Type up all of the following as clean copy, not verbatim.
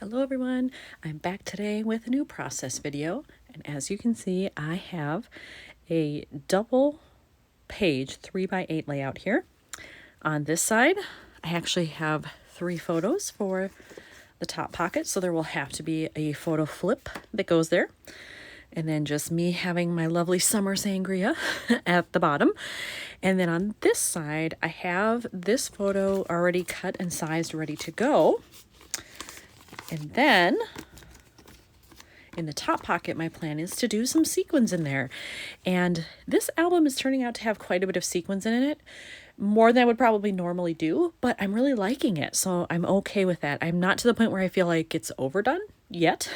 Hello everyone, I'm back today with a new process video, and as you can see I have a double page 3x8 layout here. On this side I actually have 3 photos for the top pocket, so there will have to be a photo flip that goes there, and then just me having my lovely summer sangria at the bottom. And then on this side I have this photo already cut and sized, ready to go. And then in the top pocket, my plan is to do some sequins in there. And this album is turning out to have quite a bit of sequins in it, more than I would probably normally do, but I'm really liking it, so I'm okay with that. I'm not to the point where I feel like it's overdone yet.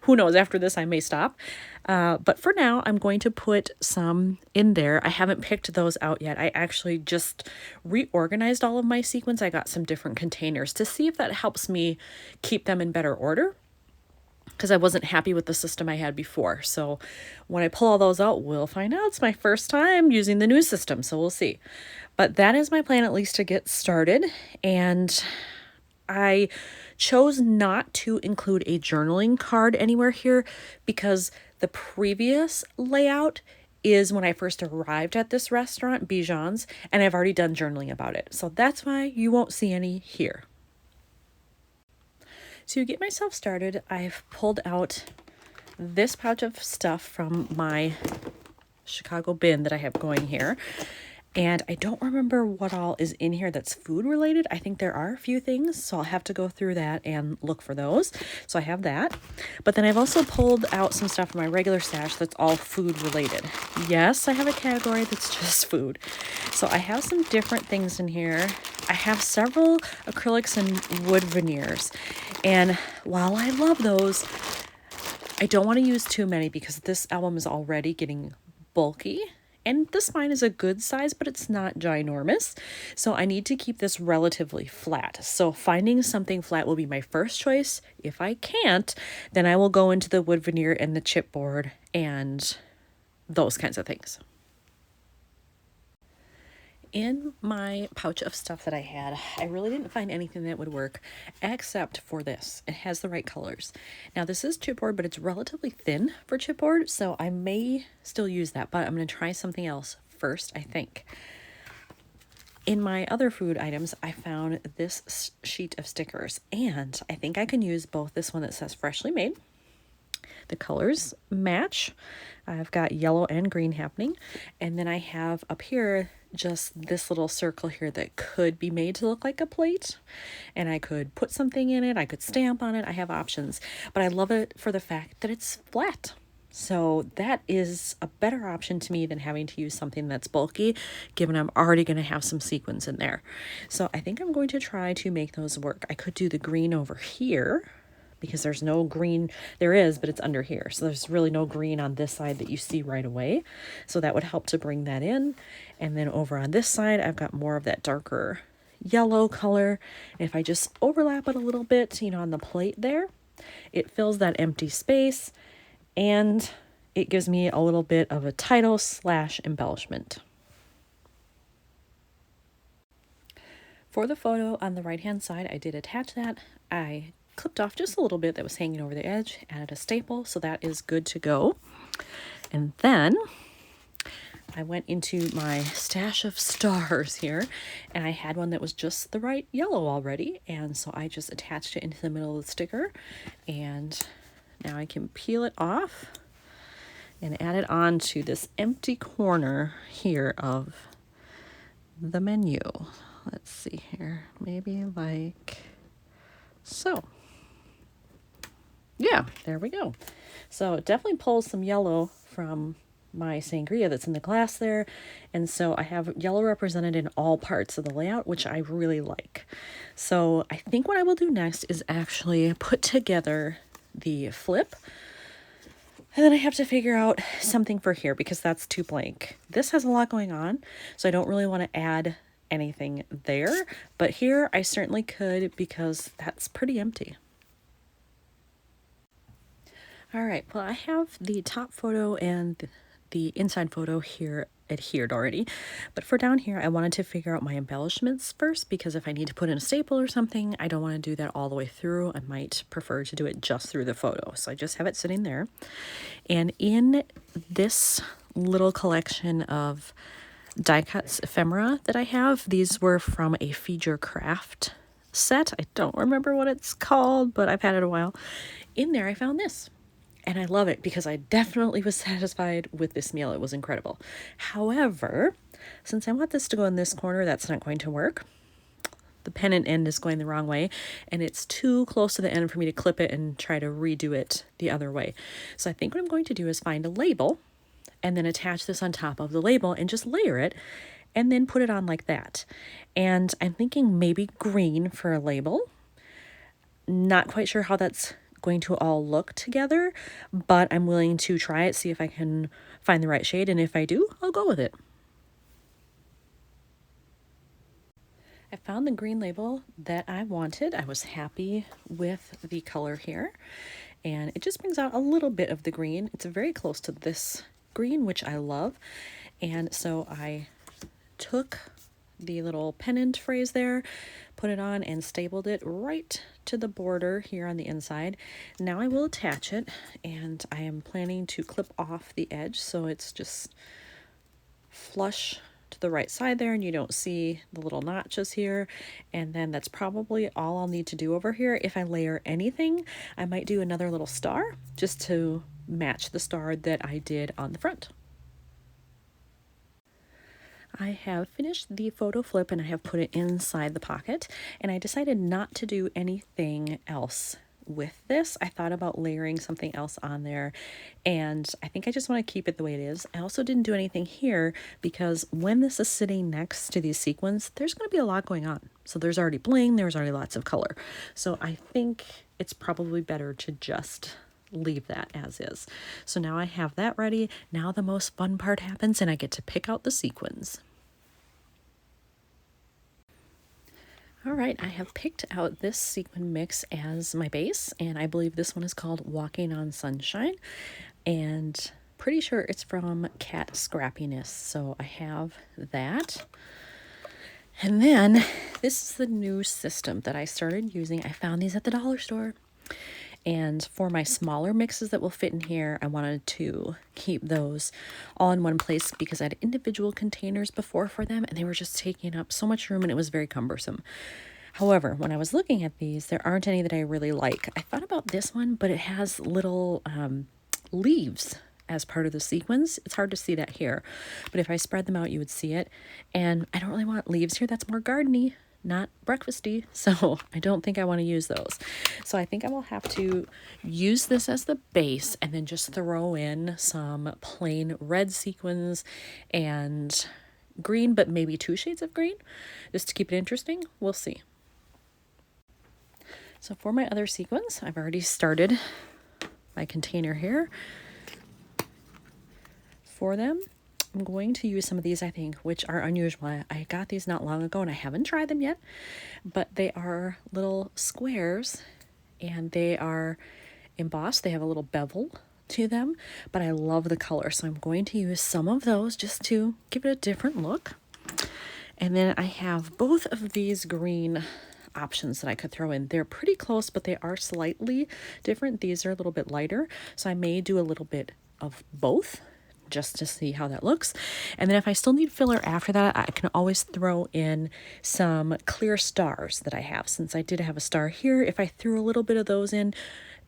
Who knows, after this I may stop. But for now, I'm going to put some in there. I haven't picked those out yet. I actually just reorganized all of my sequins. I got some different containers to see if that helps me keep them in better order, because I wasn't happy with the system I had before. So when I pull all those out, we'll find out. It's my first time using the new system, so we'll see. But that is my plan, at least to get started. And I chose not to include a journaling card anywhere here because the previous layout is when I first arrived at this restaurant, Bijan's, and I've already done journaling about it. So that's why you won't see any here. To get myself started, I've pulled out this pouch of stuff from my Chicago bin that I have going here. And I don't remember what all is in here that's food related. I think there are a few things, so I'll have to go through that and look for those. So I have that. But then I've also pulled out some stuff from my regular stash that's all food related. Yes, I have a category that's just food. So I have some different things in here. I have several acrylics and wood veneers. And while I love those, I don't want to use too many because this album is already getting bulky. And the spine is a good size, but it's not ginormous. So I need to keep this relatively flat. So finding something flat will be my first choice. If I can't, then I will go into the wood veneer and the chipboard and those kinds of things. In my pouch of stuff that I had, I really didn't find anything that would work except for this. It has the right colors. Now this is chipboard, but it's relatively thin for chipboard, so I may still use that, but I'm going to try something else first, I think. In my other food items, I found this sheet of stickers, and I think I can use both this one that says freshly made. The colors match. I've got yellow and green happening. And then I have up here just this little circle here that could be made to look like a plate. And I could put something in it. I could stamp on it. I have options. But I love it for the fact that it's flat. So that is a better option to me than having to use something that's bulky, given I'm already going to have some sequins in there. So I think I'm going to try to make those work. I could do the green over here, because there's no green. There is, but it's under here. So there's really no green on this side that you see right away. So that would help to bring that in. And then over on this side, I've got more of that darker yellow color. And if I just overlap it a little bit, on the plate there, it fills that empty space and it gives me a little bit of a title / embellishment. For the photo on the right-hand side, I did attach that. I clipped off just a little bit that was hanging over the edge, added a staple, so that is good to go. And then I went into my stash of stars here, and I had one that was just the right yellow already, and so I just attached it into the middle of the sticker, and now I can peel it off and add it on to this empty corner here of the menu. Let's see here, maybe like so. Yeah, there we go. So it definitely pulls some yellow from my sangria that's in the glass there. And so I have yellow represented in all parts of the layout, which I really like. So I think what I will do next is actually put together the flip. And then I have to figure out something for here because that's too blank. This has a lot going on, so I don't really want to add anything there. But here I certainly could because that's pretty empty. All right, well, I have the top photo and the inside photo here adhered already. But for down here, I wanted to figure out my embellishments first, because if I need to put in a staple or something, I don't want to do that all the way through. I might prefer to do it just through the photo. So I just have it sitting there. And in this little collection of die cuts ephemera that I have, these were from a Feed Your Craft set. I don't remember what it's called, but I've had it a while. In there, I found this. And I love it because I definitely was satisfied with this meal. It was incredible. However, since I want this to go in this corner, that's not going to work. The pennant end is going the wrong way, and it's too close to the end for me to clip it and try to redo it the other way. So I think what I'm going to do is find a label and then attach this on top of the label and just layer it and then put it on like that. And I'm thinking maybe green for a label. Not quite sure how that's going to all look together, but I'm willing to try it, see if I can find the right shade, and if I do, I'll go with it. I found the green label that I wanted. I was happy with the color here, and it just brings out a little bit of the green. It's very close to this green, which I love, and so I took the little pennant phrase there, put it on, and stapled it right to the border here on the inside. Now I will attach it, and I am planning to clip off the edge so it's just flush to the right side there and you don't see the little notches here. And then that's probably all I'll need to do over here. If I layer anything, I might do another little star just to match the star that I did on the front. I have finished the photo flip and I have put it inside the pocket, and I decided not to do anything else with this. I thought about layering something else on there, and I think I just want to keep it the way it is. I also didn't do anything here because when this is sitting next to these sequins, there's going to be a lot going on. So there's already bling, there's already lots of color. So I think it's probably better to just leave that as is. So now I have that ready. Now the most fun part happens and I get to pick out the sequins. All right, I have picked out this sequin mix as my base, and I believe this one is called Walking on Sunshine, and pretty sure it's from Cat Scrappiness, so I have that. And then this is the new system that I started using. I found these at the dollar store. And for my smaller mixes that will fit in here, I wanted to keep those all in one place because I had individual containers before for them and they were just taking up so much room and it was very cumbersome. However, when I was looking at these, there aren't any that I really like. I thought about this one, but it has little leaves as part of the sequins. It's hard to see that here, but if I spread them out, you would see it. And I don't really want leaves here. That's more gardeny, not breakfasty, so I don't think I want to use those. So I think I will have to use this as the base and then just throw in some plain red sequins and green, but maybe 2 shades of green, just to keep it interesting. We'll see. So for my other sequins, I've already started my container here for them. I'm going to use some of these, I think, which are unusual. I got these not long ago and I haven't tried them yet, but they are little squares and they are embossed. They have a little bevel to them, but I love the color. So I'm going to use some of those just to give it a different look. And then I have both of these green options that I could throw in. They're pretty close, but they are slightly different. These are a little bit lighter, so I may do a little bit of both just to see how that looks. And then if I still need filler after that, I can always throw in some clear stars that I have. Since I did have a star here, if I threw a little bit of those in,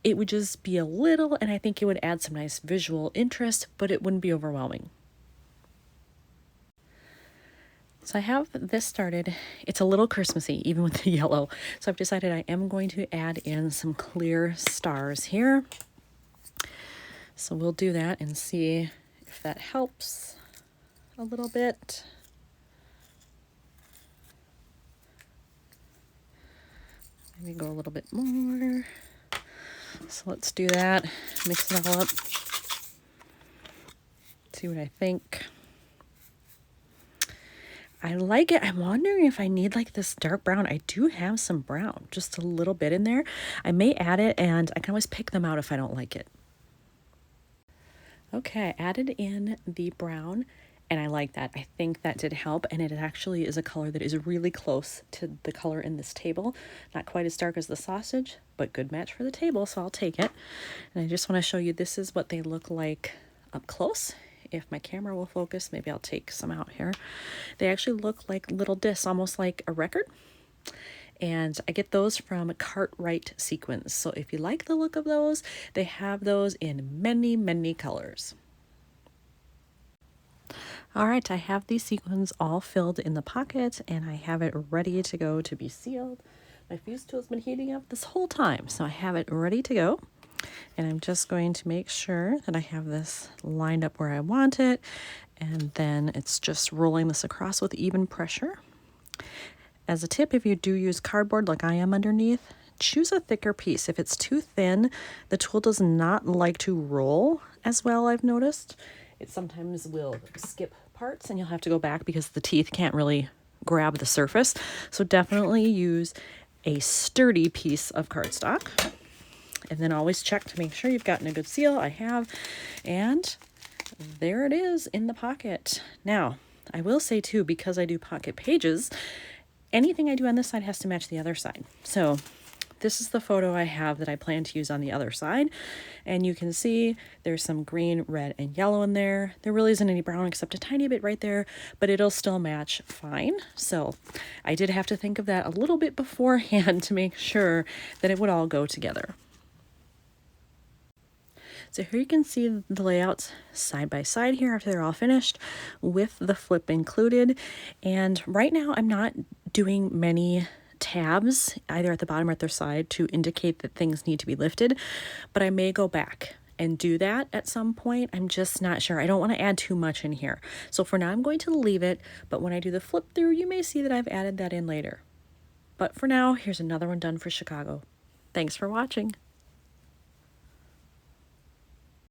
it would just be a little, and I think it would add some nice visual interest, but it wouldn't be overwhelming. So I have this started. It's a little Christmassy, even with the yellow. So I've decided I am going to add in some clear stars here. So we'll do that and see if that helps a little bit. Maybe go a little bit more. So let's do that. Mix it all up. See what I think. I like it. I'm wondering if I need like this dark brown. I do have some brown, just a little bit in there. I may add it and I can always pick them out if I don't like it. Okay, I added in the brown And I like that. I think that did help, and it actually is a color that is really close to the color in this table. Not quite as dark as the sausage, but good match for the table, so I'll take it. And I just want to show you, this is what they look like up close. If my camera will focus, maybe I'll take some out here. They actually look like little discs, almost like a record. And I get those from Cartwright Sequins. So if you like the look of those, they have those in many, many colors. All right, I have these sequins all filled in the pocket, and I have it ready to go to be sealed. My fuse tool's been heating up this whole time, so I have it ready to go. And I'm just going to make sure that I have this lined up where I want it, and then it's just rolling this across with even pressure. As a tip, if you do use cardboard like I am underneath, choose a thicker piece. If it's too thin, the tool does not like to roll as well, I've noticed. It sometimes will skip parts and you'll have to go back because the teeth can't really grab the surface. So definitely use a sturdy piece of cardstock. And then always check to make sure you've gotten a good seal. I have. And there it is in the pocket. Now, I will say too, because I do pocket pages, anything I do on this side has to match the other side. So this is the photo I have that I plan to use on the other side. And you can see there's some green, red, and yellow in there. There really isn't any brown except a tiny bit right there, but it'll still match fine. So I did have to think of that a little bit beforehand to make sure that it would all go together. So here you can see the layouts side by side here after they're all finished with the flip included. And right now I'm not doing many tabs either at the bottom or at their side to indicate that things need to be lifted, but I may go back and do that at some point. I'm just not sure. I don't want to add too much in here. So for now I'm going to leave it, but when I do the flip through, you may see that I've added that in later. But for now, here's another one done for Chicago. Thanks for watching.